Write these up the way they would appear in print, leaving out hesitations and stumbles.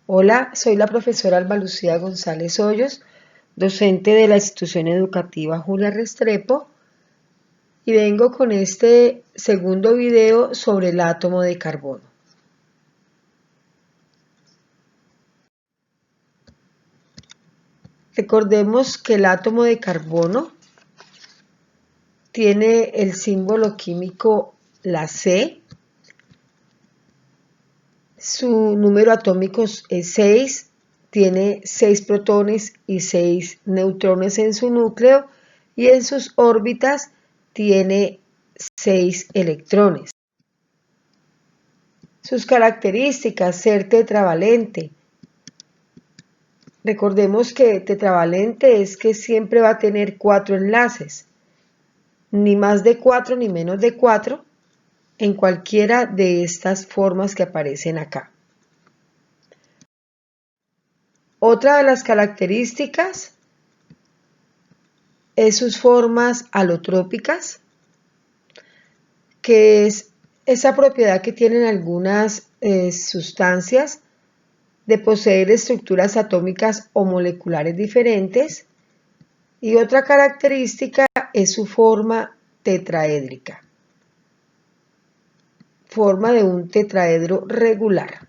Hola, soy la profesora Alba Lucía González Hoyos, docente de la institución educativa Julia Restrepo, y vengo con este segundo video sobre el átomo de carbono. Recordemos que el átomo de carbono tiene el símbolo químico la C, su número atómico es 6, tiene 6 protones y 6 neutrones en su núcleo y en sus órbitas tiene 6 electrones. Sus características: ser tetravalente. Recordemos que tetravalente es que siempre va a tener 4 enlaces, ni más de 4 ni menos de 4, en cualquiera de estas formas que aparecen acá. Otra de las características es sus formas alotrópicas, que es esa propiedad que tienen algunas sustancias de poseer estructuras atómicas o moleculares diferentes, y otra característica es su forma tetraédrica, forma de un tetraedro regular.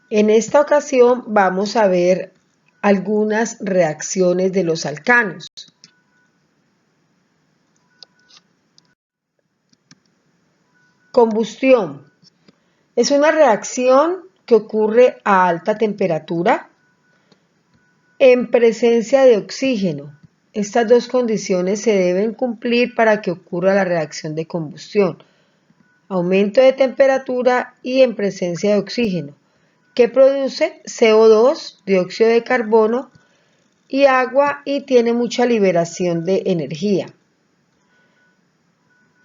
En esta ocasión vamos a ver algunas reacciones de los alcanos. Combustión. Es una reacción que ocurre a alta temperatura en presencia de oxígeno. Estas dos condiciones se deben cumplir para que ocurra la reacción de combustión: aumento de temperatura y en presencia de oxígeno, que produce CO2, dióxido de carbono y agua, y tiene mucha liberación de energía.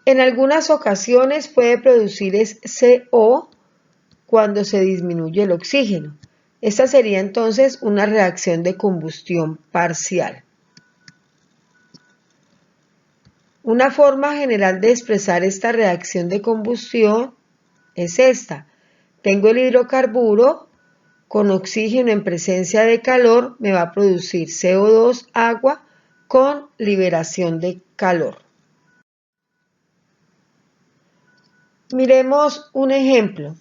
En algunas ocasiones puede producir CO cuando se disminuye el oxígeno. Esta sería entonces una reacción de combustión parcial. Una forma general de expresar esta reacción de combustión es esta. Tengo el hidrocarburo con oxígeno en presencia de calor, me va a producir CO2, agua, con liberación de calor. Miremos un ejemplo.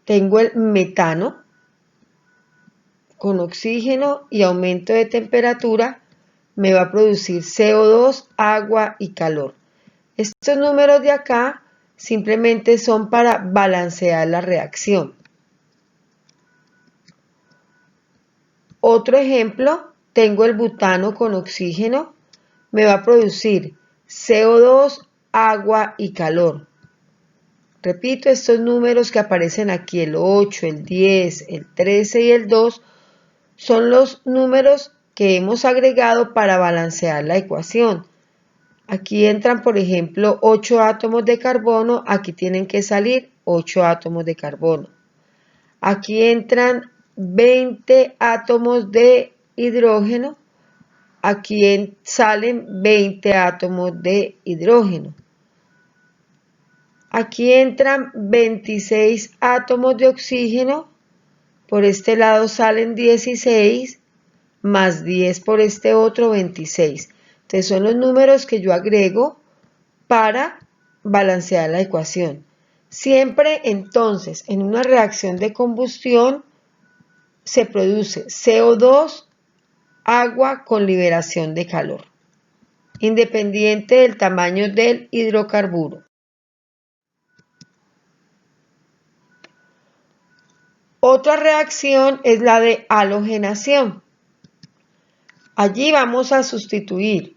Tengo el metano con oxígeno y aumento de temperatura, me va a producir CO2, agua y calor. Estos números de acá simplemente son para balancear la reacción. Otro ejemplo, tengo el butano con oxígeno, me va a producir CO2, agua y calor. Repito, estos números que aparecen aquí, el 8, el 10, el 13 y el 2, son los números que hemos agregado para balancear la ecuación. Aquí entran, por ejemplo, 8 átomos de carbono, aquí tienen que salir 8 átomos de carbono. Aquí entran 20 átomos de hidrógeno, aquí salen 20 átomos de hidrógeno. Aquí entran 26 átomos de oxígeno, por este lado salen 16, más 10 por este otro, 26. Entonces son los números que yo agrego para balancear la ecuación. Siempre entonces en una reacción de combustión se produce CO2, agua con liberación de calor, independiente del tamaño del hidrocarburo. Otra reacción es la de halogenación. Allí vamos a sustituir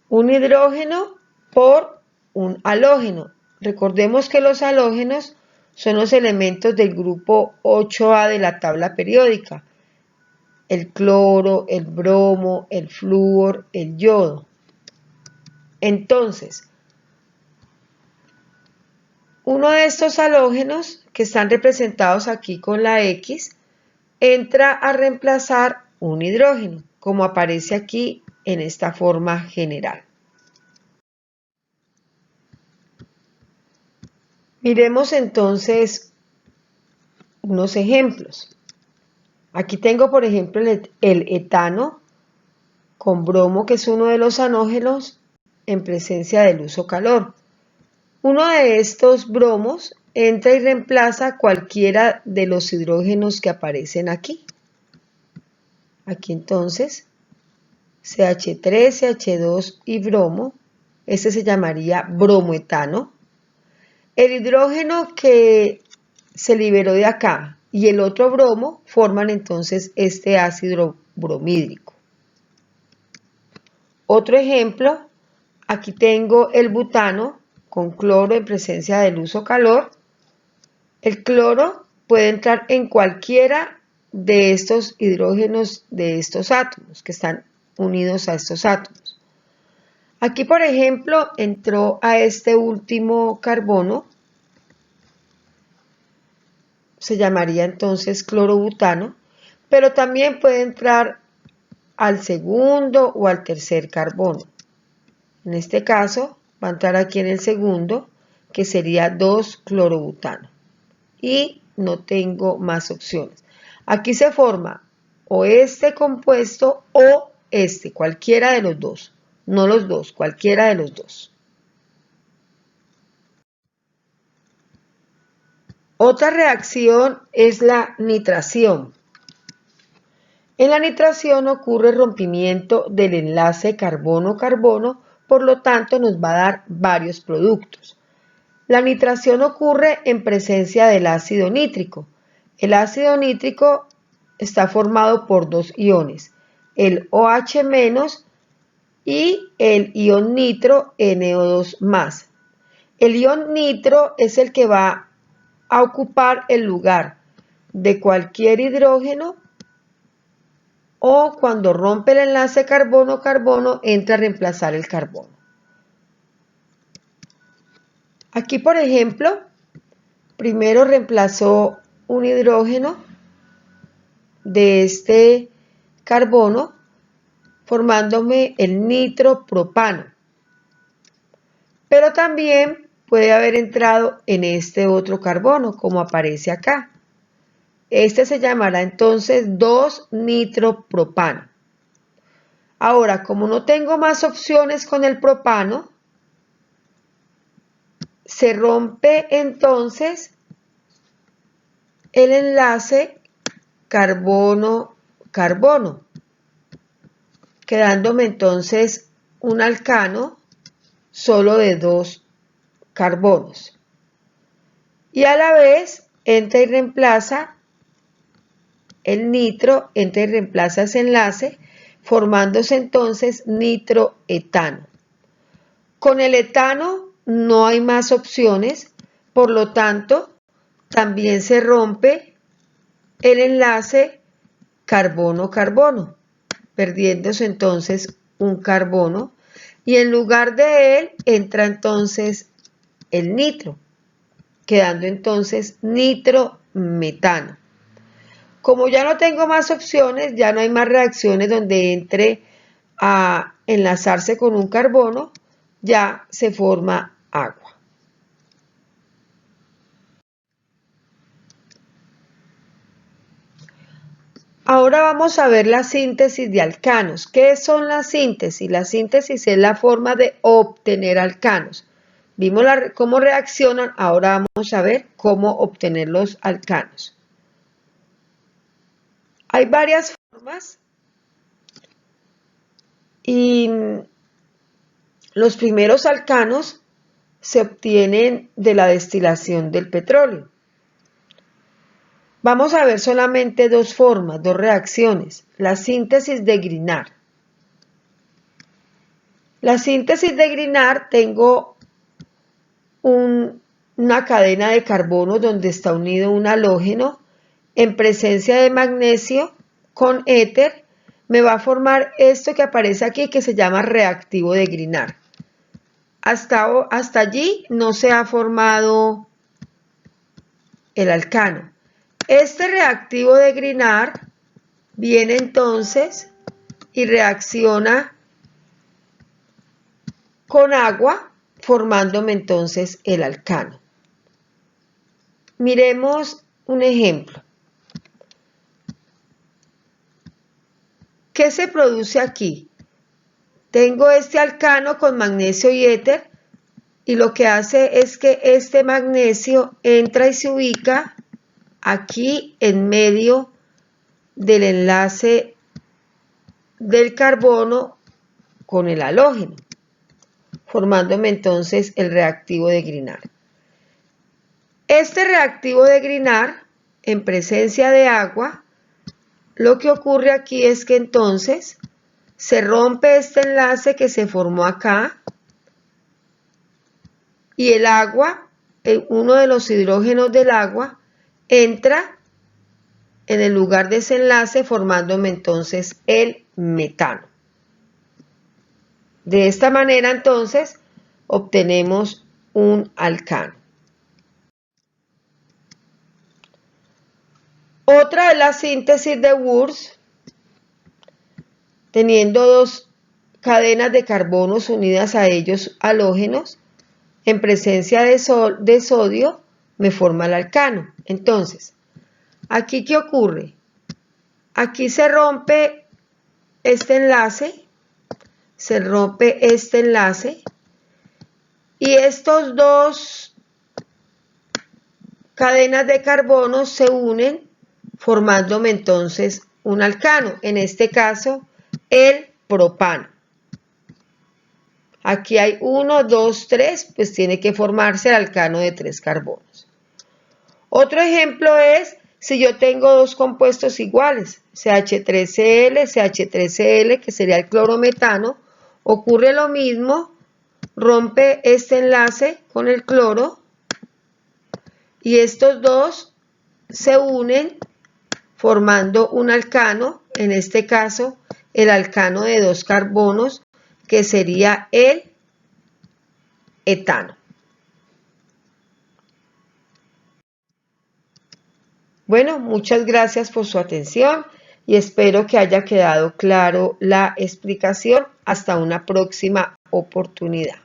un hidrógeno por un halógeno. Recordemos que los halógenos son los elementos del grupo 8A de la tabla periódica: el cloro, el bromo, el flúor, el yodo. Entonces, uno de estos halógenos, que están representados aquí con la X, entra a reemplazar un hidrógeno, como aparece aquí en esta forma general. Miremos entonces unos ejemplos. Aquí tengo, por ejemplo, el etano con bromo, que es uno de los halógenos en presencia de luz o calor. Uno de estos bromos entra y reemplaza cualquiera de los hidrógenos que aparecen aquí. Aquí entonces, CH3, CH2 y bromo, este se llamaría bromoetano. El hidrógeno que se liberó de acá y el otro bromo forman entonces este ácido bromídrico. Otro ejemplo, aquí tengo el butano con cloro en presencia de luz o calor. El cloro puede entrar en cualquiera de estos hidrógenos de estos átomos que están unidos a estos átomos. Aquí, por ejemplo, entró a este último carbono, se llamaría entonces clorobutano, pero también puede entrar al segundo o al tercer carbono. En este caso, va a entrar aquí en el segundo, que sería 2-clorobutano. Y no tengo más opciones. Aquí se forma o este compuesto o este, cualquiera de los dos. No los dos, cualquiera de los dos. Otra reacción es la nitración. En la nitración ocurre el rompimiento del enlace carbono-carbono, por lo tanto nos va a dar varios productos. La nitración ocurre en presencia del ácido nítrico. El ácido nítrico está formado por dos iones, el OH- y el ion nitro NO2+. El ion nitro es el que va a ocupar el lugar de cualquier hidrógeno o cuando rompe el enlace carbono-carbono entra a reemplazar el carbono. Aquí, por ejemplo, primero reemplazó un hidrógeno de este carbono formándome el nitropropano. Pero también puede haber entrado en este otro carbono, como aparece acá. Este se llamará entonces 2-nitropropano. Ahora, como no tengo más opciones con el propano, se rompe entonces el enlace carbono-carbono, quedándome entonces un alcano solo de 2 carbonos. Y a la vez entra y reemplaza el nitro, entra y reemplaza ese enlace, formándose entonces nitroetano. Con el etano no hay más opciones, por lo tanto, también se rompe el enlace carbono-carbono, perdiéndose entonces un carbono, y en lugar de él entra entonces el nitro, quedando entonces nitrometano. Como ya no tengo más opciones, ya no hay más reacciones donde entre a enlazarse con un carbono, ya se forma agua. Ahora vamos a ver la síntesis de alcanos. ¿Qué son las síntesis? La síntesis es la forma de obtener alcanos. Vimos cómo reaccionan, ahora vamos a ver cómo obtener los alcanos. Hay varias formas y los primeros alcanos se obtienen de la destilación del petróleo. Vamos a ver solamente dos formas, dos reacciones. La síntesis de Grignard. La síntesis de Grignard, tengo una cadena de carbono donde está unido un halógeno en presencia de magnesio con éter, me va a formar esto que aparece aquí que se llama reactivo de Grignard. Hasta allí no se ha formado el alcano. Este reactivo de Grignard viene entonces y reacciona con agua, formándome entonces el alcano. Miremos un ejemplo. ¿Qué se produce aquí? Tengo este alcano con magnesio y éter y lo que hace es que este magnesio entra y se ubica aquí en medio del enlace del carbono con el halógeno, formándome entonces el reactivo de Grignard. Este reactivo de Grignard, en presencia de agua, lo que ocurre aquí es que entonces se rompe este enlace que se formó acá y el agua, uno de los hidrógenos del agua, entra en el lugar de ese enlace formándome entonces el metano. De esta manera entonces obtenemos un alcano. Otra es la síntesis de Wurtz, teniendo dos cadenas de carbonos unidas a ellos halógenos, en presencia de sodio me forma el alcano. Entonces, ¿aquí qué ocurre? Aquí se rompe este enlace, y estos dos cadenas de carbono se unen formándome entonces un alcano, en este caso el propano. Aquí hay 1, 2, 3, pues tiene que formarse el alcano de 3 carbonos. Otro ejemplo es si yo tengo dos compuestos iguales, CH3Cl, CH3Cl, que sería el clorometano, ocurre lo mismo, rompe este enlace con el cloro y estos dos se unen formando un alcano, en este caso el alcano de 2 carbonos, que sería el etano. Bueno, muchas gracias por su atención y espero que haya quedado claro la explicación. Hasta una próxima oportunidad.